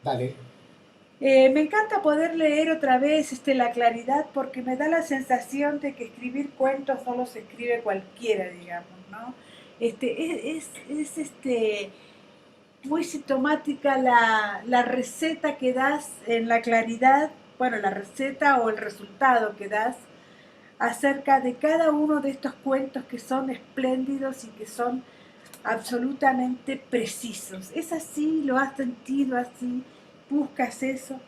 Dale. Me encanta poder leer otra vez La Claridad porque me da la sensación de que escribir cuentos no los escribe cualquiera, digamos, ¿no? Es muy sintomática la receta que das en La Claridad, bueno, la receta o el resultado que das acerca de cada uno de estos cuentos que son espléndidos y que son absolutamente precisos. ¿Es así? ¿Lo has sentido así? ¿Buscas eso?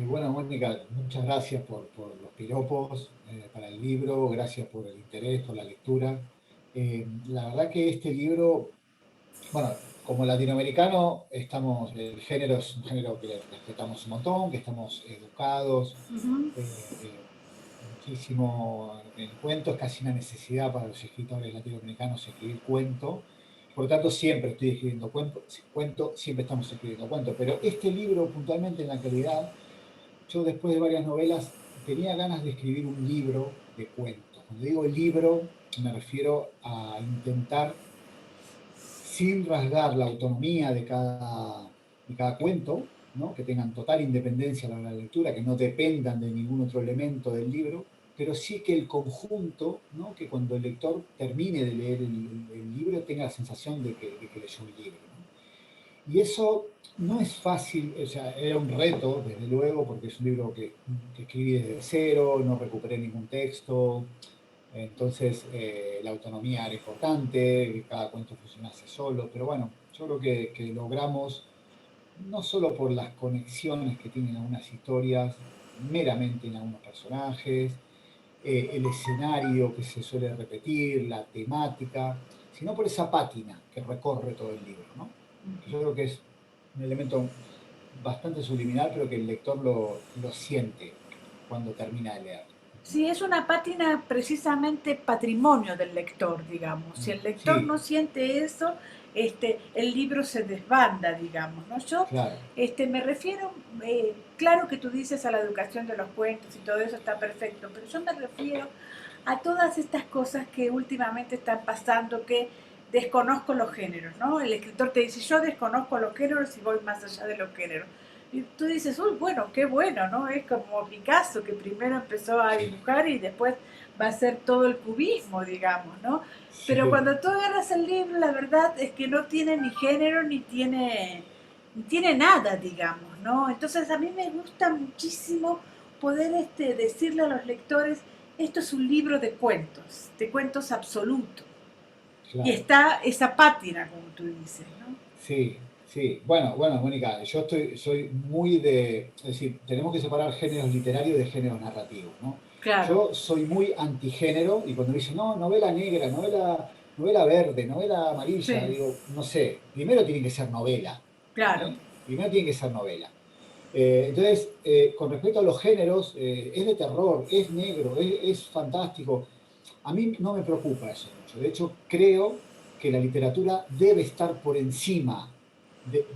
Bueno, Mónica, muchas gracias por los piropos para el libro, gracias por el interés, por la lectura. La verdad que este libro, bueno, como latinoamericano, el género es un género que respetamos un montón, que estamos educados Uh -huh. muchísimo en el cuento, es casi una necesidad para los escritores latinoamericanos escribir cuento. Por lo tanto, siempre estoy escribiendo cuento, siempre estamos escribiendo cuento. Pero este libro, puntualmente en la actualidad, yo después de varias novelas tenía ganas de escribir un libro de cuentos. Cuando digo libro, me refiero a intentar, sin rasgar la autonomía de cada cuento, ¿no? Que tengan total independencia a la hora de la lectura, que no dependan de ningún otro elemento del libro, pero sí que el conjunto, ¿no? Que cuando el lector termine de leer el libro tenga la sensación de que leyó un libro, ¿no? Y eso no es fácil, o sea, era un reto, desde luego, porque es un libro que escribí desde cero, no recuperé ningún texto, entonces la autonomía era importante, que cada cuento funcionase solo, pero bueno, yo creo que logramos, no solo por las conexiones que tienen algunas historias, meramente en algunos personajes, el escenario que se suele repetir, la temática, sino por esa pátina que recorre todo el libro, ¿no? Que yo creo que es un elemento bastante subliminal, pero que el lector lo siente cuando termina de leer. Sí, es una pátina precisamente patrimonio del lector, digamos. Si el lector Sí, no siente eso, el libro se desbanda, digamos, ¿no? Yo claro. me refiero, claro que tú dices a la educación de los cuentos y todo eso está perfecto, pero yo me refiero a todas estas cosas que últimamente están pasando, que desconozco los géneros, ¿no? El escritor te dice, yo desconozco los géneros y voy más allá de los géneros. Y tú dices, uy, bueno, qué bueno, ¿no? Es como Picasso, que primero empezó a dibujar y después va a ser todo el cubismo, digamos, ¿no? Pero Sí. cuando tú agarras el libro, la verdad es que no tiene ni género ni tiene nada, digamos, ¿no? Entonces a mí me gusta muchísimo poder decirle a los lectores, esto es un libro de cuentos absoluto. Y Claro, está esa pátina, como tú dices, ¿no? sí, sí. Bueno, Mónica, soy muy de, es decir, tenemos que separar géneros literarios de géneros narrativos, ¿no? Claro, Yo soy muy antigénero y cuando me dicen, no, novela negra, novela verde, novela amarilla, sí, digo, no sé, primero tiene que ser novela, claro. ¿eh? Primero tiene que ser novela. Entonces, con respecto a los géneros, es de terror, es negro, es fantástico. A mí no me preocupa eso mucho. De hecho, creo que la literatura debe estar por encima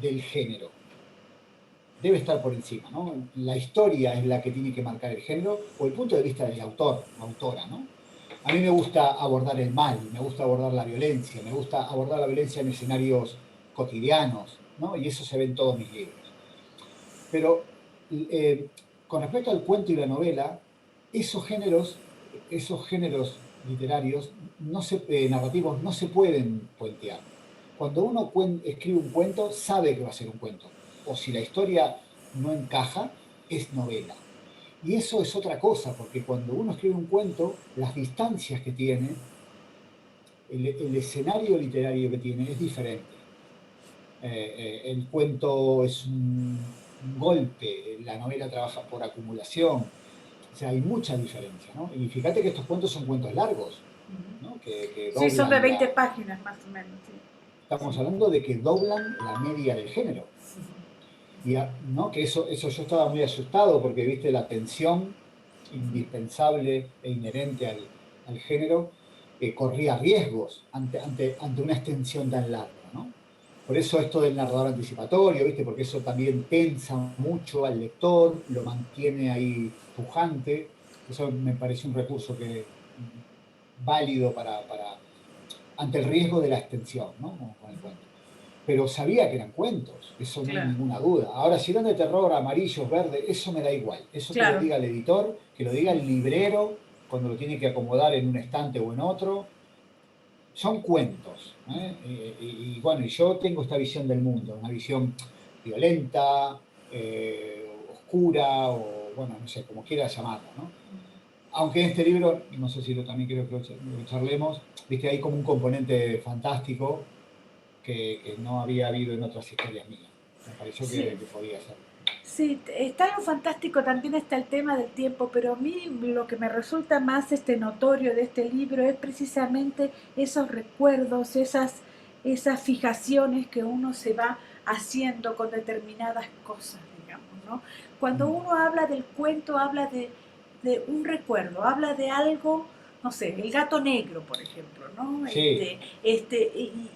del género. Debe estar por encima, ¿no? La historia es la que tiene que marcar el género o el punto de vista del autor, autora, ¿no? A mí me gusta abordar el mal, me gusta abordar la violencia, me gusta abordar la violencia en escenarios cotidianos, ¿no? Y eso se ve en todos mis libros. Pero eh, con respecto al cuento y la novela, esos géneros, esos géneros literarios, narrativos, no se pueden puentear. Cuando uno escribe un cuento, sabe que va a ser un cuento. O si la historia no encaja, es novela. Y eso es otra cosa, porque cuando uno escribe un cuento, las distancias que tiene, el escenario literario que tiene es diferente. El cuento es un golpe, la novela trabaja por acumulación, o sea, hay mucha diferencia, ¿no? Y fíjate que estos cuentos son cuentos largos, ¿no? Que Sí, son de doblan 20 la... páginas más o menos, sí. Estamos Sí. hablando de que doblan la media del género. ¿No? Que eso yo estaba muy asustado porque, viste, la tensión indispensable e inherente al género corría riesgos ante una extensión tan larga, ¿no? Por eso esto del narrador anticipatorio, ¿viste? Porque eso también tensa mucho al lector, lo mantiene ahí pujante. Eso me parece un recurso válido ante el riesgo de la extensión, ¿no? Con el cuento. pero sabía que eran cuentos, eso no hay claro, ninguna duda. Ahora, si eran de terror, amarillos, verdes, eso me da igual. Eso que lo claro. diga el editor, que lo diga el librero, cuando lo tiene que acomodar en un estante o en otro. Son cuentos, ¿eh? Bueno, y yo tengo esta visión del mundo, una visión violenta, oscura, o bueno, no sé, como quieras llamarlo, ¿no? Aunque en este libro, no sé si lo también creo que lo charlemos, viste, hay como un componente fantástico que no había habido en otras historias mías. Me pareció Sí, que podía ser. sí, está en fantástico, también está el tema del tiempo, pero a mí lo que me resulta más notorio de este libro es precisamente esos recuerdos, esas fijaciones que uno se va haciendo con determinadas cosas, digamos, ¿no? Cuando Mm. uno habla del cuento, habla de un recuerdo, habla de algo, no sé, el gato negro, por ejemplo, ¿no? Sí,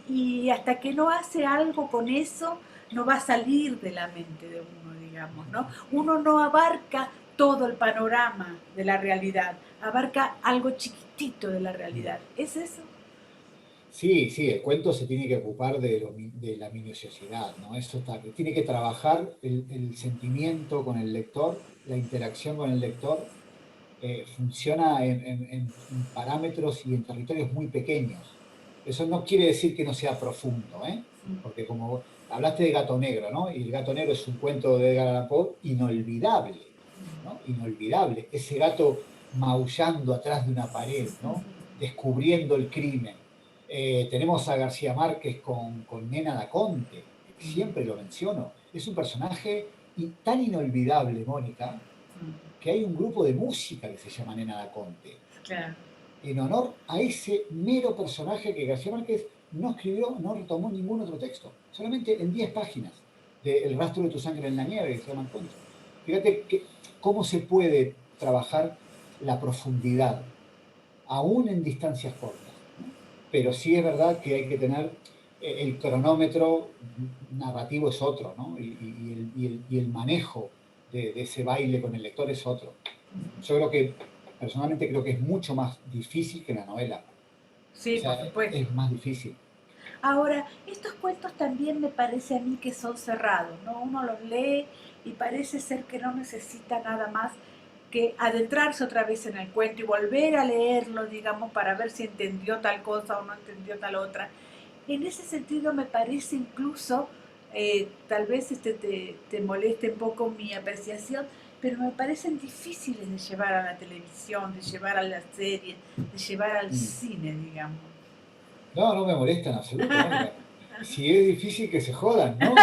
Y hasta que no hace algo con eso, no va a salir de la mente de uno, digamos, ¿no? Uno no abarca todo el panorama de la realidad, abarca algo chiquitito de la realidad. ¿Es eso? sí, sí, el cuento se tiene que ocupar de la minuciosidad, ¿no? Eso está, que tiene que trabajar el sentimiento con el lector, la interacción con el lector, funciona en parámetros y en territorios muy pequeños. Eso no quiere decir que no sea profundo, ¿eh? Porque como hablaste de Gato Negro, ¿no? Y el Gato Negro es un cuento de Edgar Allan Poe inolvidable, ¿no? Inolvidable. Ese gato maullando atrás de una pared, ¿no? Descubriendo el crimen. Tenemos a García Márquez con Nena da Conte, que siempre lo menciono. Es un personaje tan inolvidable, Mónica, que hay un grupo de música que se llama Nena da Conte, Claro. en honor a ese mero personaje que García Márquez no escribió, no retomó ningún otro texto, solamente en 10 páginas de El rastro de tu sangre en la nieve, que se llaman cuentos. Fíjate cómo se puede trabajar la profundidad, aún en distancias cortas, ¿no? Pero sí es verdad que hay que tener el cronómetro narrativo es otro, ¿no? Y el manejo de ese baile con el lector es otro. Yo creo que, personalmente creo que es mucho más difícil que la novela. O Sí, por sea, supuesto. es más difícil. Ahora, estos cuentos también me parece a mí que son cerrados, ¿no? Uno los lee y parece ser que no necesita nada más que adentrarse otra vez en el cuento y volver a leerlo, digamos, para ver si entendió tal cosa o no entendió tal otra. En ese sentido me parece incluso, tal vez te moleste un poco mi apreciación, pero me parecen difíciles de llevar a la televisión, de llevar a la serie, de llevar al Mm. cine, digamos. No, no me molesta en absoluto, Mónica. Si es difícil que se jodan, ¿no?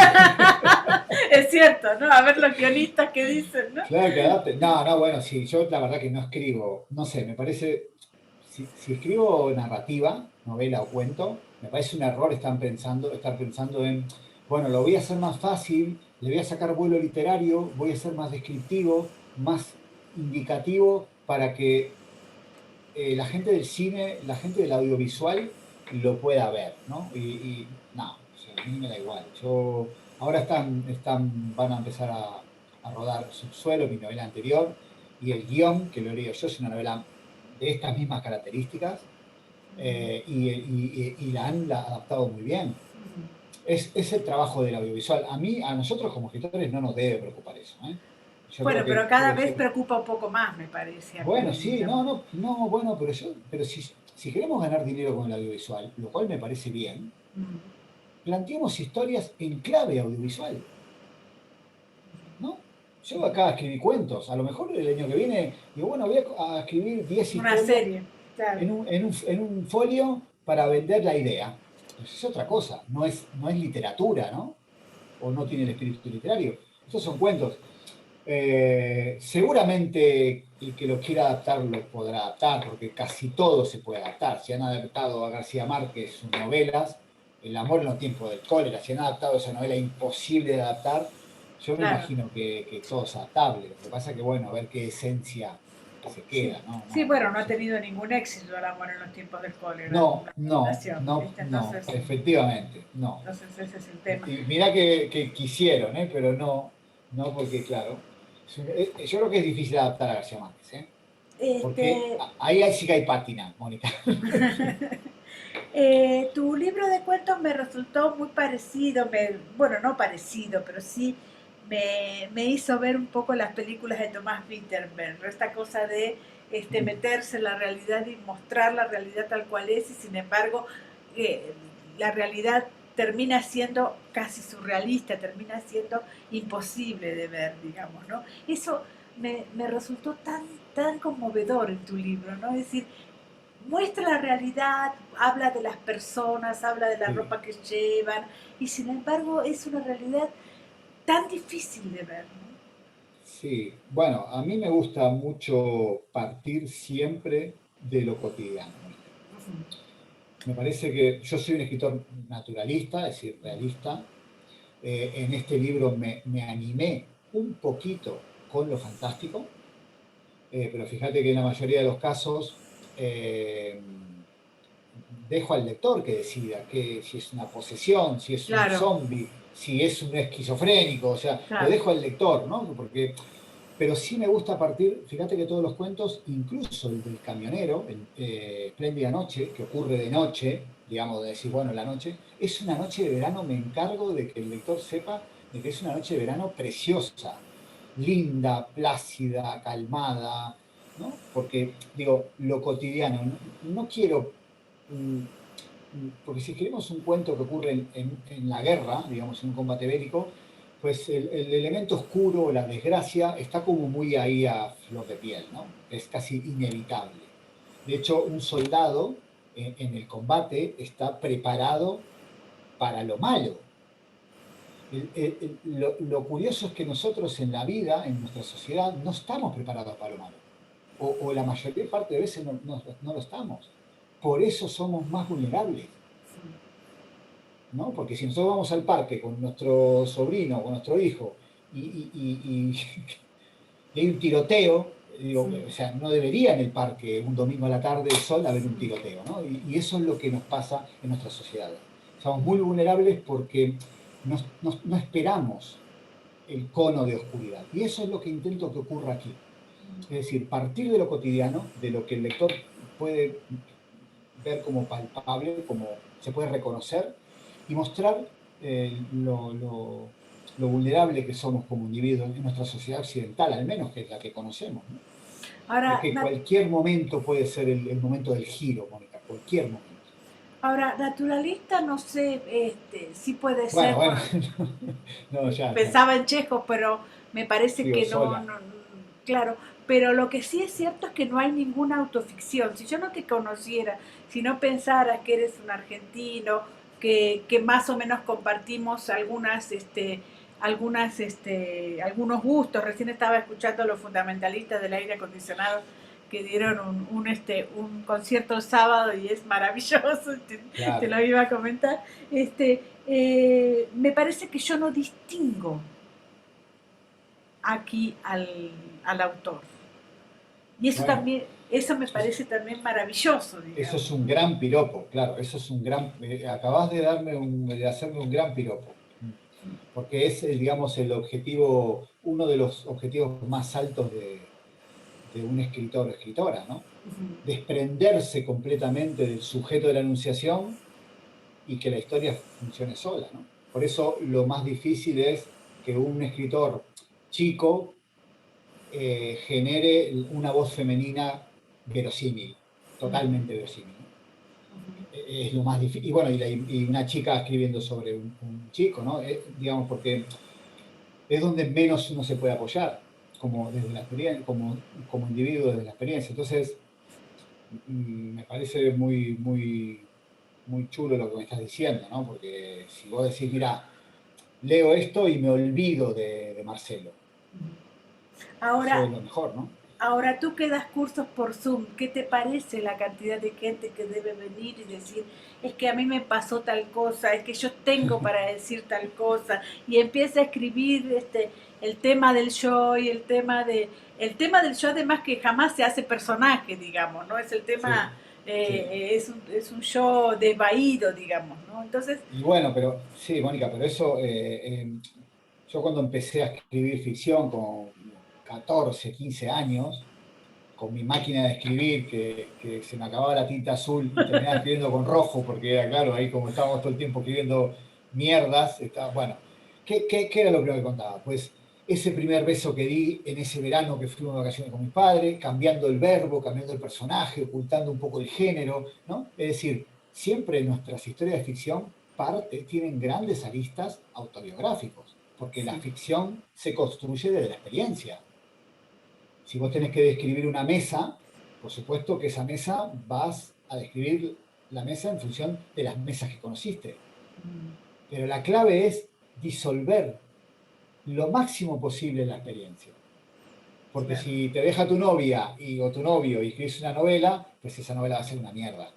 Es cierto, ¿no? A ver los guionistas que dicen, ¿no? Claro que adapte. No, no, bueno, sí, yo la verdad que no escribo, no sé, me parece, si escribo narrativa, novela o cuento, me parece un error estar pensando en, bueno, lo voy a hacer más fácil, le voy a sacar vuelo literario, voy a ser más descriptivo, más indicativo para que la gente del cine, la gente del audiovisual lo pueda ver, ¿no? No, o sea, a mí me da igual. Ahora van a empezar a rodar Subsuelo, mi novela anterior, y el guión, que lo he leído yo, es una novela de estas mismas características, y la adaptado muy bien. Es el trabajo del audiovisual. A nosotros como escritores no nos debe preocupar eso, ¿eh? Yo Bueno, creo pero que cada debe vez ser. preocupa un poco más, me parece a Bueno, mí, sí, digamos. no, no, no, bueno, pero si queremos ganar dinero con el audiovisual, lo cual me parece bien, planteemos historias en clave audiovisual, ¿no? Yo acá escribí cuentos, a lo mejor el año que viene, digo, bueno, voy a escribir 10 Una historias serie, claro. en un folio para vender la idea. Pues es otra cosa, no es literatura, ¿no? O no tiene el espíritu literario. Estos son cuentos. Seguramente el que lo quiera adaptar lo podrá adaptar, porque casi todo se puede adaptar. Si han adaptado a García Márquez sus novelas, El amor en los tiempos del cólera, si han adaptado esa novela imposible de adaptar, yo me Claro. imagino que todo es adaptable. Lo que pasa es que, bueno, a ver qué esencia se Sí. queda, ¿no? Sí, No, bueno, no ha tenido ningún éxito el amor en los tiempos del cólera, no, la no, adaptación, no, ¿viste? no, Entonces, efectivamente, no. ese es el tema. Y mirá que quisieron, ¿eh? Pero no, no porque, claro, yo creo que es difícil adaptar a García Márquez, ¿eh? Porque Este, ahí sí que hay pátina, Mónica. Tu libro de cuentos me resultó muy parecido, bueno, no parecido, pero sí me hizo ver un poco las películas de Tomás Winterberg, ¿no? Esta cosa de meterse en la realidad y mostrar la realidad tal cual es, y sin embargo eh, la realidad termina siendo casi surrealista, termina siendo imposible de ver, digamos, ¿no? Eso me resultó tan conmovedor en tu libro, ¿no? Es decir, muestra la realidad, habla de las personas, habla de la Sí. ropa que llevan, y sin embargo es una realidad tan difícil de ver, ¿no? Sí, bueno, a mí me gusta mucho partir siempre de lo cotidiano, Mónica. Me parece que yo soy un escritor naturalista, es decir, realista. En este libro me animé un poquito con lo fantástico, pero fíjate que en la mayoría de los casos eh, dejo al lector que decida que si es una posesión, si es un Claro, zombie, si es un esquizofrénico, o sea, lo claro. dejo al lector, ¿no? Porque, pero sí me gusta partir, fíjate que todos los cuentos, incluso el del camionero, Espléndida Noche, que ocurre de noche, digamos, de decir, bueno, la noche, es una noche de verano, me encargo de que el lector sepa de que es una noche de verano preciosa, linda, plácida, calmada, ¿no? Porque, digo, lo cotidiano, no quiero porque si escribimos un cuento que ocurre en la guerra, digamos, en un combate bélico, pues el elemento oscuro, la desgracia, está como muy ahí a flor de piel, ¿no? Es casi inevitable. De hecho, un soldado en el combate está preparado para lo malo. Lo curioso es que nosotros en la vida, en nuestra sociedad, no estamos preparados para lo malo. O la mayoría parte de veces no lo estamos. Por eso somos más vulnerables. ¿No? Porque si nosotros vamos al parque con nuestro sobrino, con nuestro hijo, y hay un tiroteo, digo, Sí. o sea, no debería en el parque un domingo a la tarde de sol haber un tiroteo, ¿no? Y eso es lo que nos pasa en nuestra sociedad. Somos muy vulnerables porque no esperamos el cono de oscuridad. Y eso es lo que intento que ocurra aquí. Es decir, partir de lo cotidiano, de lo que el lector puede ver como palpable, como se puede reconocer, y mostrar lo vulnerable que somos como individuos en nuestra sociedad occidental, al menos que es la que conocemos, ¿no? De Ahora, que cualquier momento puede ser el momento del giro, Mónica, cualquier momento. naturalista no sé, sí puede Bueno, ser, bueno, no, ya, ya, pensaba en Chekhov, pero me parece sigo que sola. claro, pero lo que sí es cierto es que no hay ninguna autoficción. Si yo no te conociera, si no pensara que eres un argentino, que más o menos compartimos algunos gustos, recién estaba escuchando a los fundamentalistas del aire acondicionado que dieron un concierto el sábado y es maravilloso, te Claro. lo iba a comentar. Me parece que yo no distingo aquí al autor. Y eso Bueno, también, eso me eso es, parece también maravilloso, eso digamos. es un gran piropo, claro, eso es un gran, acabas de hacerme un gran piropo. Porque es, digamos, el objetivo, uno de los objetivos más altos de un escritor o escritora, ¿no? Desprenderse completamente del sujeto de la enunciación y que la historia funcione sola, ¿no? Por eso lo más difícil es que un escritor chico genere una voz femenina verosímil, totalmente verosímil, ¿no? Es lo más difícil. Y bueno, y una chica escribiendo sobre un chico, ¿no? Digamos, porque es donde menos uno se puede apoyar, como desde la experiencia, como individuo desde la experiencia. Entonces, me parece muy chulo lo que me estás diciendo, ¿no? Porque si vos decís, mira, leo esto y me olvido de Marcelo, eso Ahora, es lo mejor, ¿no? ahora tú que das cursos por Zoom, ¿qué te parece la cantidad de gente que debe venir y decir, es que a mí me pasó tal cosa, es que yo tengo para decir tal cosa, y empieza a escribir el tema del show y el tema del show además que jamás se hace personaje, digamos, ¿no? Es el Sí, tema, sí. es un show desvaído, digamos, ¿no? Entonces, Y bueno, pero sí, Mónica, pero eso, yo cuando empecé a escribir ficción con 14, 15 años, con mi máquina de escribir, que se me acababa la tinta azul y terminaba escribiendo con rojo, porque era claro, ahí como estábamos todo el tiempo escribiendo mierdas, estaba, bueno, ¿qué era lo primero que contaba? Pues ese primer beso que di en ese verano que fuimos de vacaciones con mis padres, cambiando el verbo, cambiando el personaje, ocultando un poco el género, ¿no? Es decir, siempre nuestras historias de ficción tienen grandes aristas autobiográficos, porque la Sí, ficción se construye desde la experiencia. Si vos tenés que describir una mesa, por supuesto que esa mesa vas a describir la mesa en función de las mesas que conociste. Pero la clave es disolver lo máximo posible la experiencia. Porque claro. si te deja tu novia o tu novio y escribes una novela, pues esa novela va a ser una mierda.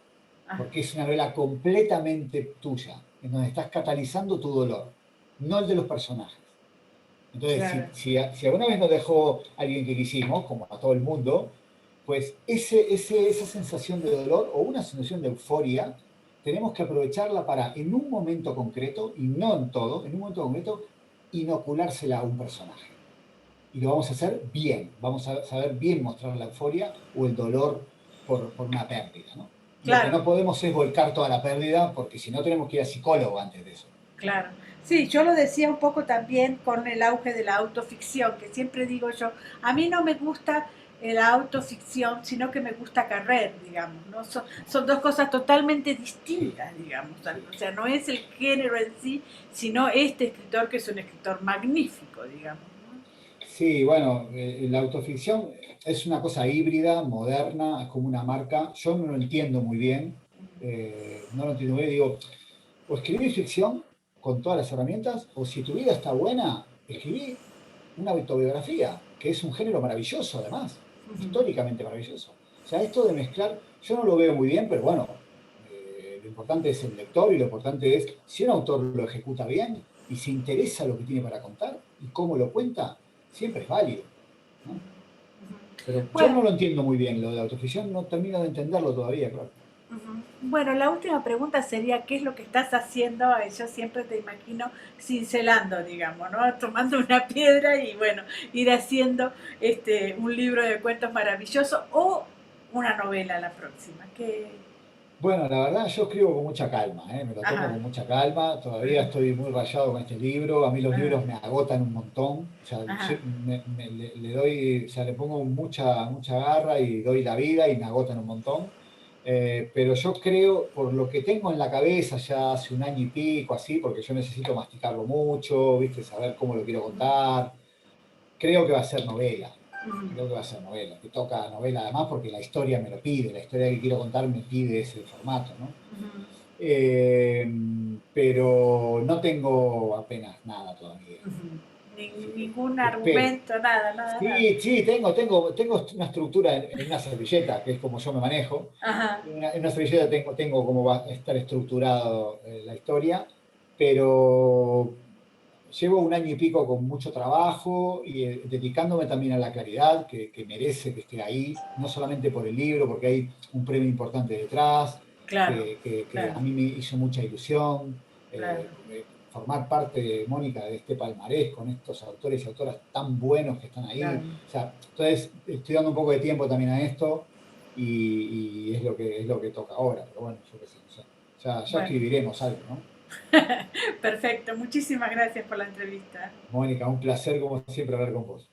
Ah, Porque es una novela completamente tuya, en donde estás catalizando tu dolor, no el de los personajes. Entonces, claro. si alguna vez nos dejó alguien que quisimos, como a todo el mundo, pues esa sensación de dolor o una sensación de euforia, tenemos que aprovecharla para, en un momento concreto, y no en todo, en un momento concreto, inoculársela a un personaje. Y lo vamos a hacer bien, vamos a saber bien mostrar la euforia o el dolor por una pérdida, ¿no? Lo que Claro, no podemos es volcar toda la pérdida, porque si no tenemos que ir a psicólogo antes de eso. claro. Sí, yo lo decía un poco también con el auge de la autoficción, que siempre digo yo, a mí no me gusta la autoficción, sino que me gusta Carrer, digamos, ¿no? Son dos cosas totalmente Sí, distintas, digamos. sí. O sea, no es el género en sí, sino este escritor que es un escritor magnífico, digamos, ¿no? Sí, bueno, la autoficción es una cosa híbrida, moderna, es como una marca. Yo no lo entiendo muy bien, no lo entiendo muy bien. Digo, o escribí ficción con todas las herramientas, o si tu vida está buena, escribí una autobiografía, que es un género maravilloso además, históricamente maravilloso. O sea, esto de mezclar, yo no lo veo muy bien, pero bueno, lo importante es el lector y lo importante es, si un autor lo ejecuta bien y se interesa lo que tiene para contar y cómo lo cuenta, siempre es válido, ¿no? Pero yo Bueno, no lo entiendo muy bien, lo de la autoficción no termino de entenderlo todavía, claro. ujú. Bueno, la última pregunta sería, ¿qué es lo que estás haciendo? Yo siempre te imagino cincelando, digamos, ¿no? Tomando una piedra y bueno, ir haciendo un libro de cuentos maravilloso o una novela la próxima. Bueno, la verdad yo escribo con mucha calma, ¿eh? Me lo tomo Ajá, con mucha calma, todavía ajá, estoy muy rayado con este libro, a mí los ajá, libros me agotan un montón, o sea, ajá, le doy, o sea, le pongo mucha garra y doy la vida y me agotan un montón. Pero yo creo, por lo que tengo en la cabeza ya hace un año y pico, así, porque yo necesito masticarlo mucho, ¿viste? Saber cómo lo quiero contar, creo que va a ser novela. ujú, Creo que va a ser novela. Te toca novela además porque la historia me lo pide, la historia que quiero contar me pide ese formato, ¿no? ujú, Eh, pero no tengo apenas nada todavía. ujú. Así que Ningún espero. argumento, nada, nada, nada. Sí, sí, tengo una estructura en una servilleta, que es como yo me manejo. Ajá, En una servilleta tengo cómo va a estar estructurado la historia, pero llevo un año y pico con mucho trabajo y dedicándome también a la claridad, que merece que esté ahí, no solamente por el libro, porque hay un premio importante detrás, claro, que claro, a mí me hizo mucha ilusión claro. formar parte, Mónica, de este palmarés con estos autores y autoras tan buenos que están Claro. ahí. O sea, entonces estoy dando un poco de tiempo también a esto y es lo que toca ahora, pero bueno, yo qué sé, ya Bueno, escribiremos algo, ¿no? perfecto. Muchísimas gracias por la entrevista. Mónica, un placer como siempre hablar con vos.